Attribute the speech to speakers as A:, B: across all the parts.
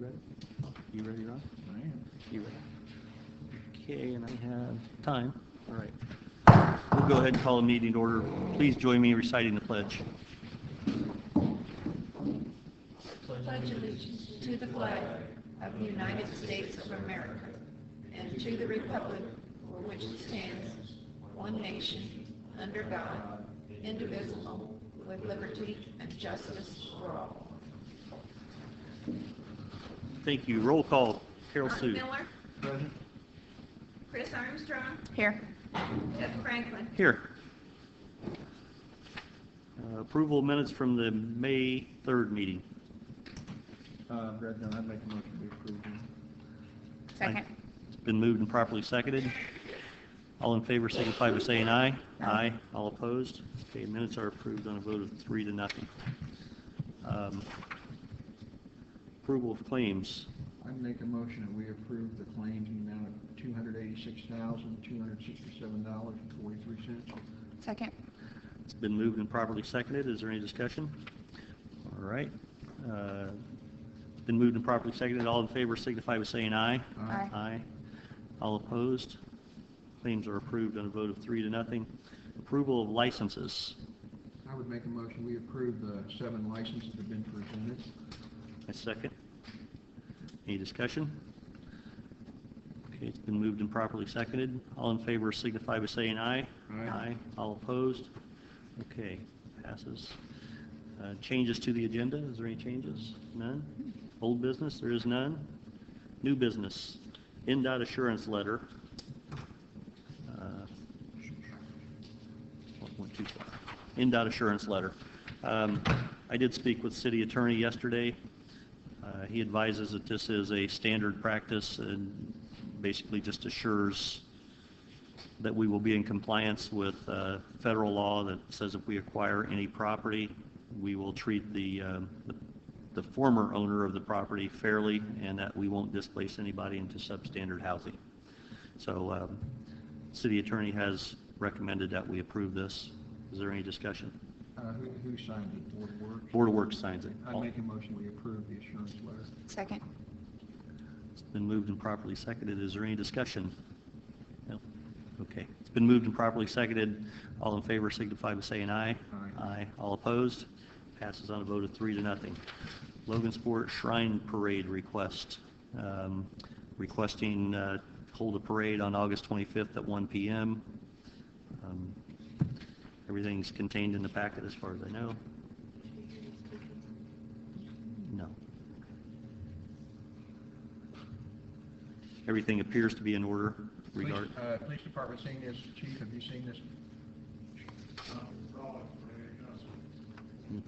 A: ready? You ready, Ron?
B: I am.
A: You ready? Okay, and I have time. All right. We'll go ahead and call a meeting to order. Please join me in reciting the pledge.
C: Pledge allegiance to the flag of the United States of America and to the republic for which it stands, one nation, under God, indivisible, with liberty and justice for all.
A: Thank you. Roll call. Carol
C: Mark
A: Sue.
C: Miller,
B: Present.
C: Chris Armstrong,
D: Here.
C: Jeff Franklin.
A: Here. Approval of minutes from the May 3rd meeting.
B: Brad, no, I'd make a motion to approve them.
D: Second.
A: It's been moved and properly seconded. All in favor signify by saying aye. Aye. All opposed? Okay, minutes are approved on a vote of 3-0. Approval of claims.
B: I'd make a motion that we approve the claims in the amount of $286,267.43.
D: Second.
A: It's been moved and properly seconded. Is there any discussion? All right. It's been moved and properly seconded. All in favor signify by saying aye.
D: Aye.
A: Aye. All opposed? Claims are approved on a vote of 3-0. Approval of licenses.
B: I would make a motion we approve the 7 licenses that have been presented.
A: I second. Any discussion? Okay, it's been moved and properly seconded. All in favor signify by saying aye.
B: Aye.
A: All opposed? Okay, passes. Changes to the agenda. Is there any changes? None? Old business? There is none. New business. NDOT assurance letter. Went too far. NDOT assurance letter. I did speak with city attorney yesterday. He advises that this is a standard practice and basically just assures that we will be in compliance with federal law that says if we acquire any property, we will treat the former owner of the property fairly and that we won't displace anybody into substandard housing. So city attorney has recommended that we approve this. Is there any discussion?
B: Who signed it? Board of Works?
A: Board of Works signs it.
B: I'd make a motion we approve the assurance letter.
D: Second.
A: It's been moved and properly seconded. Is there any discussion? No? Okay. It's been moved and properly seconded. All in favor signify by saying aye.
B: Aye.
A: Aye. All opposed? Passes on a vote of 3-0. Logansport Shrine Parade request. Requesting hold a parade on August 25th at 1 p.m. Everything's contained in the packet as far as I know. No. Everything appears to be in order.
B: Police department seen this. Chief, have you seen this?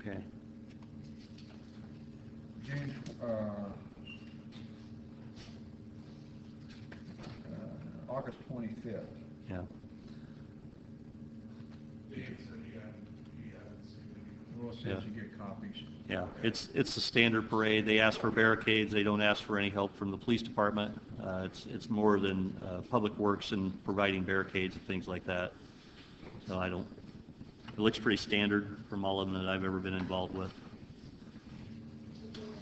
A: Okay.
B: June, August 25th.
A: Yeah.
B: We'll see if you get copies.
A: Yeah, it's a standard parade. They ask for barricades. They don't ask for any help from the police department. It's more than public works and providing barricades and things like that. So it looks pretty standard from all of them that I've ever been involved with.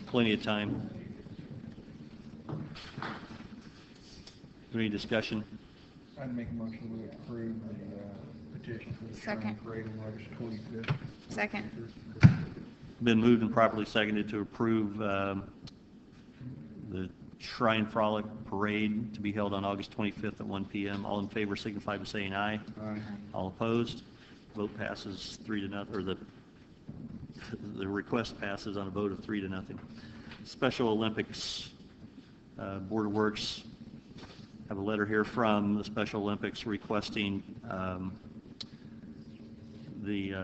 A: Plenty of time. Is there any discussion?
B: I'd make a motion we approve the petition for the
D: Second.
B: Shrine Parade on August 25th.
D: Second.
A: Been moved and properly seconded to approve the Shrine Frolic Parade to be held on August 25th at 1 p.m. All in favor signify by saying aye.
B: Aye.
A: All opposed? Vote passes 3-0, or the request passes on a vote of 3-0. Special Olympics Board of Works have a letter here from the Special Olympics requesting the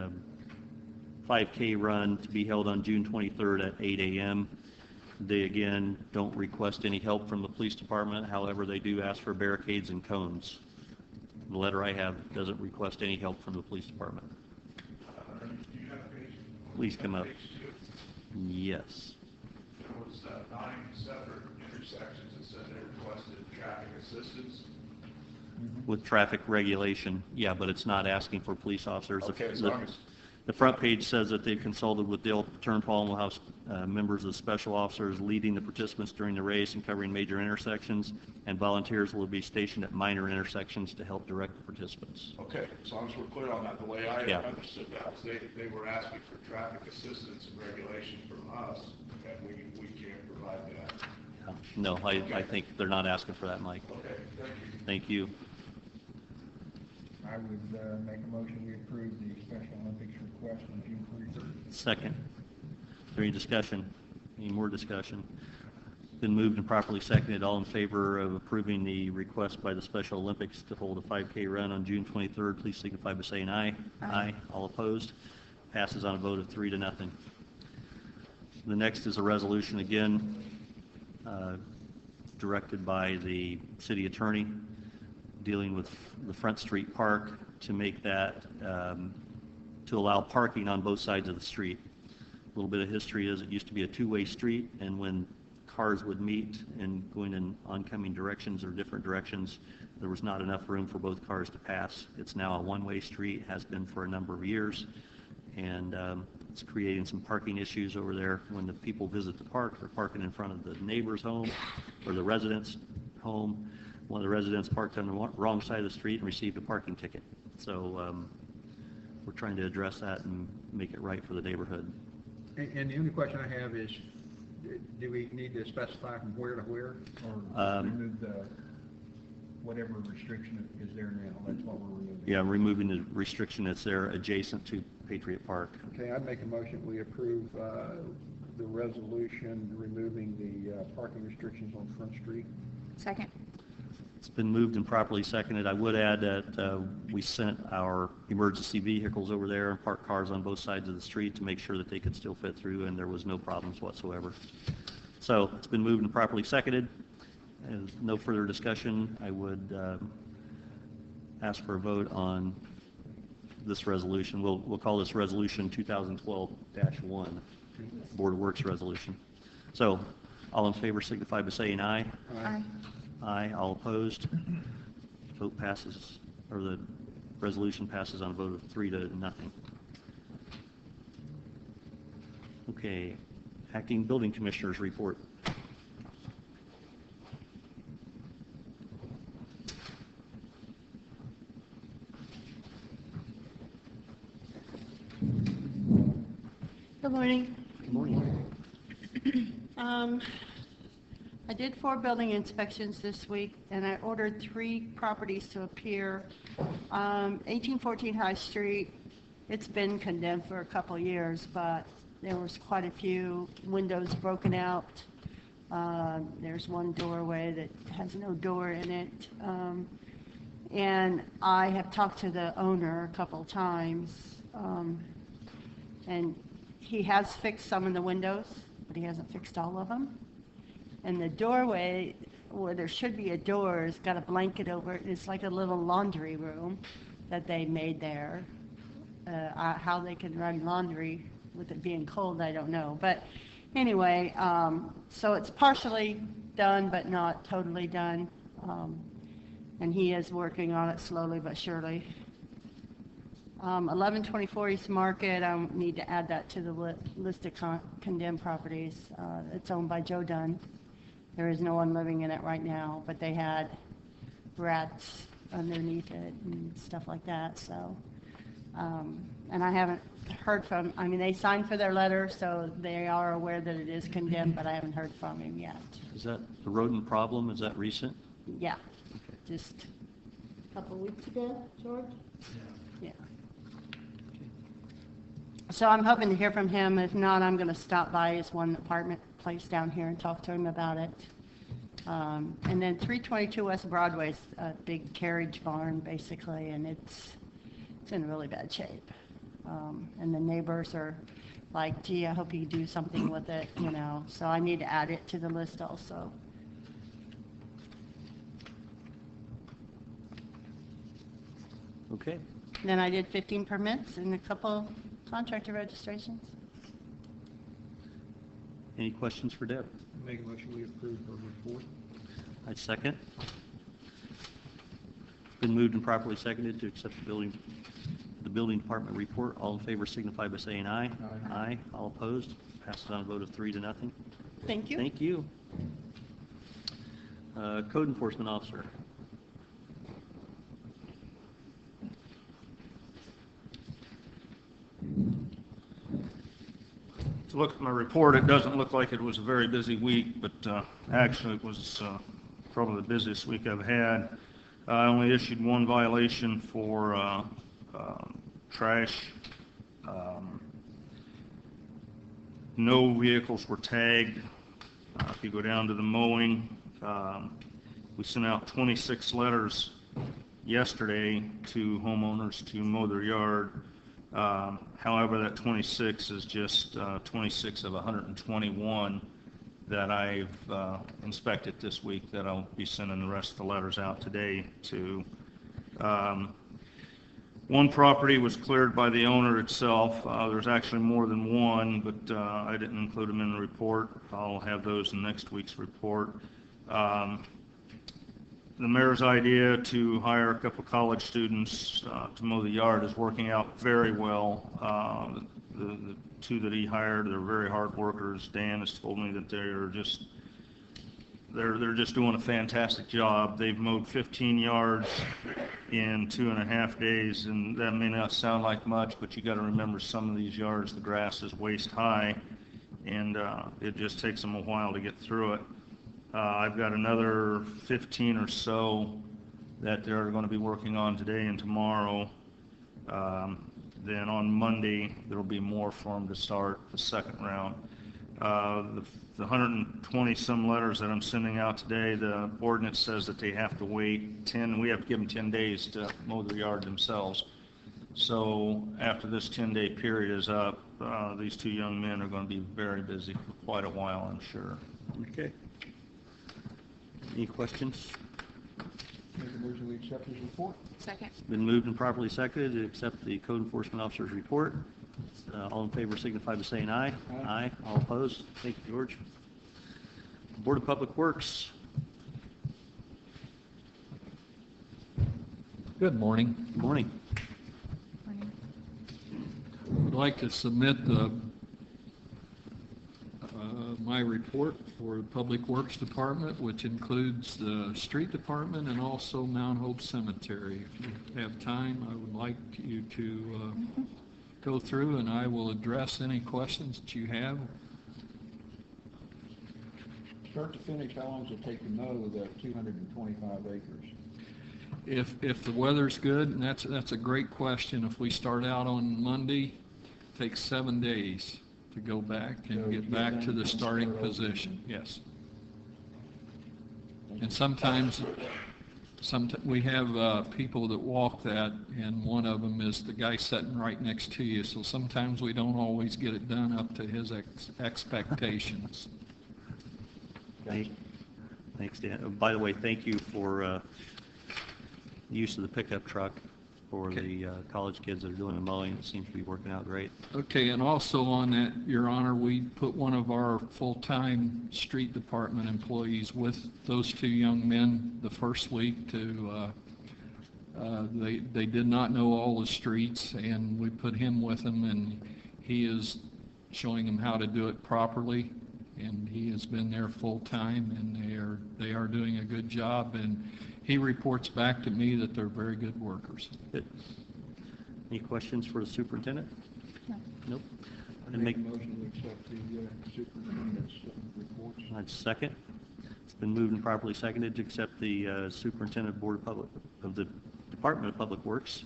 A: 5K run to be held on June 23rd at 8 a.m. They again don't request any help from the police department. However, they do ask for barricades and cones. The letter I have doesn't request any help from the police department. Please come up. Yes.
E: There was 9 separate intersections that said they requested traffic assistance.
A: With traffic regulation, yeah, but it's not asking for police officers.
E: Okay, as long as
A: The front page says that they've consulted with Dale Turnpal and will have members of special officers leading the participants during the race and covering major intersections, and volunteers will be stationed at minor intersections to help direct the participants.
E: Okay, as long as we're clear on that, the way I
A: Yeah.
E: understood that was they were asking for traffic assistance and regulation from us, and we can't provide that.
A: No, I think they're not asking for that, Mike.
E: Okay, thank you.
A: Thank you.
B: I would make a motion we approve the Special Olympics request on June 23rd.
A: Second. Is there any discussion? Any more discussion? Been moved and properly seconded. All in favor of approving the request by the Special Olympics to hold a 5K run on June 23rd, please signify by saying aye.
D: Aye.
A: All opposed? Passes on a vote of 3-0. The next is a resolution, again, directed by the city attorney, dealing with the Front Street Park to make that, to allow parking on both sides of the street. A little bit of history is it used to be a two-way street, and when cars would meet and going in oncoming directions or different directions, there was not enough room for both cars to pass. It's now a one-way street, has been for a number of years, and it's creating some parking issues over there. When the people visit the park, they're parking in front of the neighbor's home or the resident's home. One of the residents parked on the wrong side of the street and received a parking ticket. So we're trying to address that and make it right for the neighborhood.
B: And the only question I have is, do we need to specify from where to where, or remove the, whatever restriction is there now? That's what we're removing.
A: Yeah, removing the restriction that's there adjacent to Patriot Park.
B: Okay, I'd make a motion we approve the resolution removing the parking restrictions on Front Street.
D: Second.
A: It's been moved and properly seconded. I would add that we sent our emergency vehicles over there and parked cars on both sides of the street to make sure that they could still fit through, and there was no problems whatsoever. So it's been moved and properly seconded. As no further discussion, I would ask for a vote on this resolution. We'll call this Resolution 2012-1, Board of Works Resolution. So all in favor signify by saying aye.
D: Aye.
A: Aye. All opposed? Vote passes, or the resolution passes on a vote of 3-0. Okay. Acting Building Commissioners report.
F: Good morning.
A: Good morning.
F: I did 4 building inspections this week, and I ordered 3 properties to appear. 1814 High Street, it's been condemned for a couple years, but there was quite a few windows broken out. There's one doorway that has no door in it. And I have talked to the owner a couple times, and he has fixed some of the windows, but he hasn't fixed all of them. And the doorway, where there should be a door, has got a blanket over it. It's like a little laundry room that they made there. How they can run laundry with it being cold, I don't know. But anyway, so it's partially done, but not totally done. And he is working on it slowly but surely. 1124 East Market, I need to add that to the list of condemned properties. It's owned by Joe Dunn. There is no one living in it right now, but they had rats underneath it and stuff like that. So, and I haven't heard from, I mean, they signed for their letter, so they are aware that it is condemned, but I haven't heard from him yet.
A: Is that the rodent problem? Is that recent?
F: Yeah, just a couple weeks ago, George? Yeah. So I'm hoping to hear from him. If not, I'm going to stop by his one apartment place down here and talk to him about it. And then 322 West Broadway is a big carriage barn, basically, and it's in really bad shape. And the neighbors are like, gee, I hope you do something with it, you know. So I need to add it to the list also.
A: Okay.
F: Then I did 15 permits and a couple contractor registrations.
A: Any questions for Deb?
B: Make a motion we approve her report.
A: I second. Been moved and properly seconded to accept the the building department report. All in favor signify by saying aye.
B: Aye.
A: Aye. All opposed? Passes on a vote of 3-0.
F: Thank you.
A: Thank you. Code enforcement officer.
G: To look at my report, it doesn't look like it was a very busy week, but actually it was probably the busiest week I've had. I only issued one violation for trash. No vehicles were tagged. If you go down to the mowing, we sent out 26 letters yesterday to homeowners to mow their yard. However, that 26 is just 26 of 121 that I've inspected this week that I'll be sending the rest of the letters out today to. One property was cleared by the owner itself. There's actually more than one, but I didn't include them in the report. I'll have those in next week's report. The mayor's idea to hire a couple college students to mow the yard is working out very well. The two that he hired, they're very hard workers. Dan has told me that they're just doing a fantastic job. They've mowed 15 yards in 2.5 days, and that may not sound like much, but you got to remember some of these yards, the grass is waist high, and it just takes them a while to get through it. I've got another 15 or so that they're going to be working on today and tomorrow. Then on Monday, there will be more for them to start the second round. The 120 some letters that I'm sending out today, the ordinance says that they have to wait 10, we have to give them 10 days to mow their yard themselves. So after this 10-day period is up, these two young men are going to be very busy for quite a while, I'm sure.
A: Okay. Any questions?
B: Make a motion we accept his report.
D: Second.
A: Been moved and properly seconded to accept the code enforcement officer's report. All in favor signify by saying aye.
B: Aye.
A: Aye. All opposed? Thank you, George. Board of Public Works.
H: Good morning.
A: Good morning.
D: Morning.
H: I'd like to submit my report for the Public Works Department, which includes the Street Department and also Mount Hope Cemetery. If you have time, I would like you to go through, and I will address any questions that you have.
B: Start to finish, how long does it take to mow the 225 acres?
H: If the weather's good, and that's a great question. If we start out on Monday, it takes 7 days to go back and
B: So
H: get
B: you
H: back
B: get
H: to
B: done
H: the
B: and
H: starting
B: start over
H: position,
B: again.
H: yes. And sometimes we have people that walk that, and one of them is the guy sitting right next to you, so sometimes we don't always get it done up to his expectations.
A: Thanks, Dan. By the way, thank you for the use of the pickup truck for the college kids that are doing the mowing. It seems to be working out great.
H: Okay, and also on that, Your Honor, we put one of our full-time street department employees with those two young men the first week to, they did not know all the streets, and we put him with them, and he is showing them how to do it properly, and he has been there full-time, and they are doing a good job, and he reports back to me that they're very good workers.
A: Good. Any questions for the superintendent?
D: No.
A: Nope.
B: I make a motion to accept the superintendent's reports.
A: I'd second. It's been moved and properly seconded to accept the superintendent board of the Department of Public Works.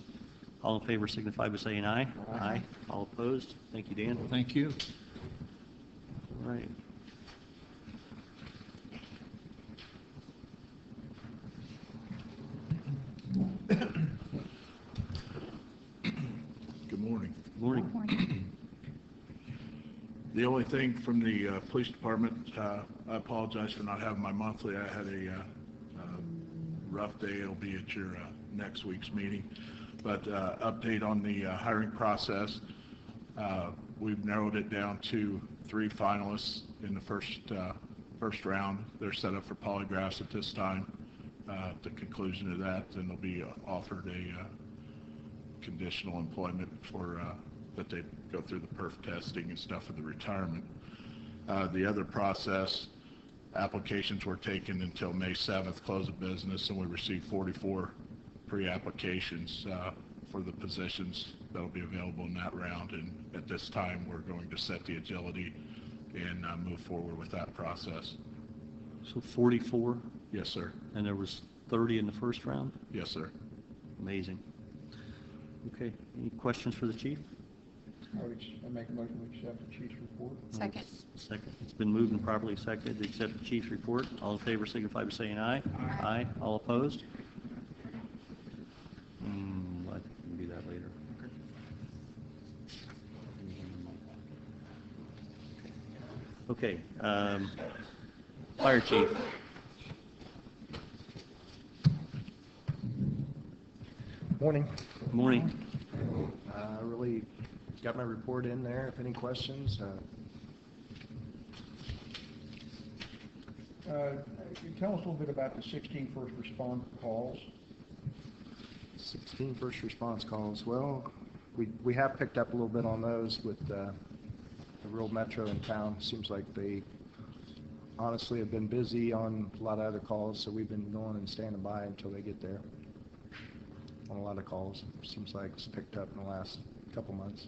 A: All in favor signify by saying aye.
B: Aye.
A: All opposed? Thank you, Dan.
H: Thank you.
A: All right.
E: Good morning.
A: Good morning.
D: Morning.
E: The only thing from the police department, I apologize for not having my monthly. I had a rough day. It'll be at your next week's meeting. But update on the hiring process. We've narrowed it down to 3 finalists in the first round. They're set up for polygraphs at this time. At the conclusion of that, then they'll be offered conditional employment for, that they go through the perf testing and stuff for the retirement. The other process, applications were taken until May 7th, close of business, and we received 44 pre-applications for the positions that will be available in that round. And at this time, we're going to set the agility and move forward with that process.
A: So 44,
E: Yes, sir.
A: and there was 30 in the first round?
E: Yes, sir.
A: Amazing. Okay, any questions for the chief?
B: I make a motion to accept the chief's report.
D: Second.
A: Second. It's been moved and properly seconded to accept the chief's report. All in favor signify by saying aye. Aye. All opposed? I can do that later. Okay, fire chief.
I: Morning.
A: Morning.
I: Really got my report in there. If any questions,
B: Can you tell us a little bit about the 16 first response calls?
I: 16 first response calls. Well, we have picked up a little bit on those with the rural metro in town. Seems like they honestly have been busy on a lot of other calls, so we've been going and standing by until they get there on a lot of calls. Seems like it's picked up in the last couple months.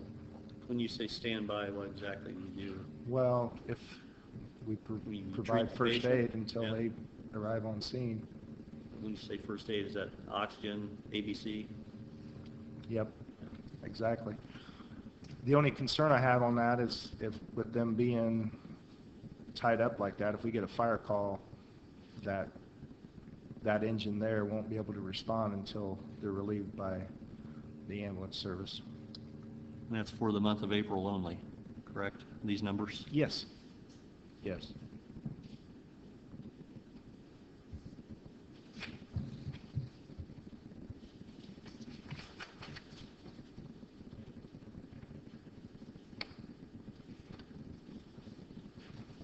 A: When you say stand by, what exactly do you do?
I: Well, if we
A: We
I: provide
A: treat the
I: first
A: patient?
I: aid until
A: Yeah.
I: they arrive on scene.
A: When you say first aid, is that oxygen, ABC?
I: Yep, exactly. The only concern I have on that is if, with them being tied up like that, if we get a fire call, that engine there won't be able to respond until they're relieved by the ambulance service.
A: And that's for the month of April only, correct? These numbers?
I: Yes. Yes.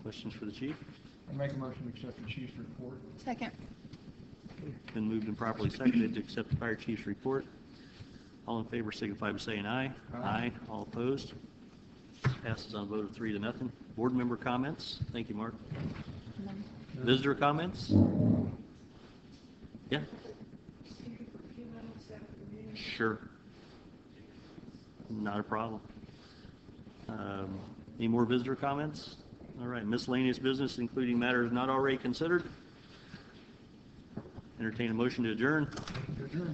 A: Questions for the chief?
B: I make a motion to accept the chief's report.
D: Second.
A: Been moved and properly seconded to accept the fire chief's report. All in favor signify by saying aye.
B: Aye.
A: All opposed? Passes on a vote of 3-0. Board member comments? Thank you, Mark. Visitor comments? Yeah? Sure. Not a problem. Any more visitor comments? All right, miscellaneous business, including matters not already considered. Entertain a motion to adjourn.